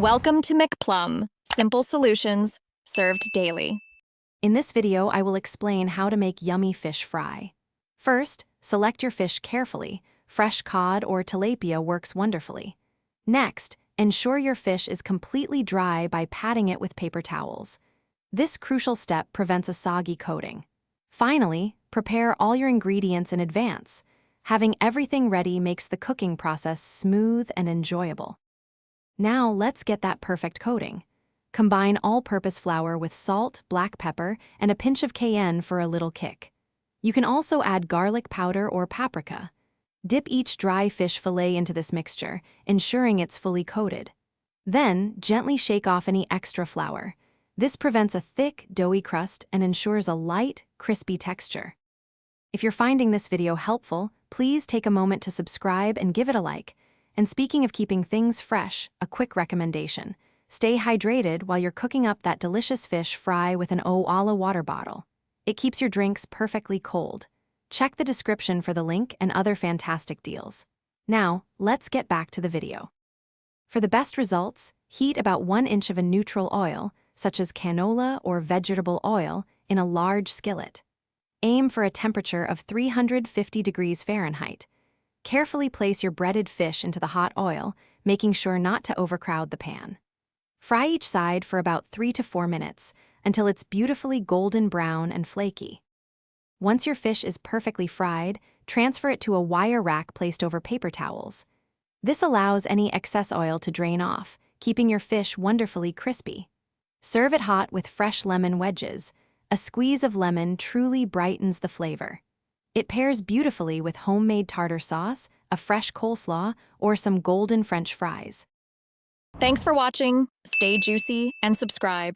Welcome to McPlum, simple solutions served daily. In this video, I will explain how to make yummy fish fry. First, select your fish carefully. Fresh cod or tilapia works wonderfully. Next, ensure your fish is completely dry by patting it with paper towels. This crucial step prevents a soggy coating. Finally, prepare all your ingredients in advance. Having everything ready makes the cooking process smooth and enjoyable. Now let's get that perfect coating. Combine all-purpose flour with salt, black pepper, and a pinch of cayenne for a little kick. You can also add garlic powder or paprika. Dip each dry fish fillet into this mixture, ensuring it's fully coated. Then, gently shake off any extra flour. This prevents a thick, doughy crust and ensures a light, crispy texture. If you're finding this video helpful, please take a moment to subscribe and give it a like. And speaking of keeping things fresh, a quick recommendation. Stay hydrated while you're cooking up that delicious fish fry with an Oala water bottle. It keeps your drinks perfectly cold. Check the description for the link and other fantastic deals. Now, let's get back to the video. For the best results, heat about 1 inch of a neutral oil, such as canola or vegetable oil, in a large skillet. Aim for a temperature of 350 degrees Fahrenheit. Carefully place your breaded fish into the hot oil, making sure not to overcrowd the pan. Fry each side for about 3 to 4 minutes, until it's beautifully golden brown and flaky. Once your fish is perfectly fried, transfer it to a wire rack placed over paper towels. This allows any excess oil to drain off, keeping your fish wonderfully crispy. Serve it hot with fresh lemon wedges. A squeeze of lemon truly brightens the flavor. It pairs beautifully with homemade tartar sauce, a fresh coleslaw, or some golden French fries. Thanks for watching. Stay juicy and subscribe.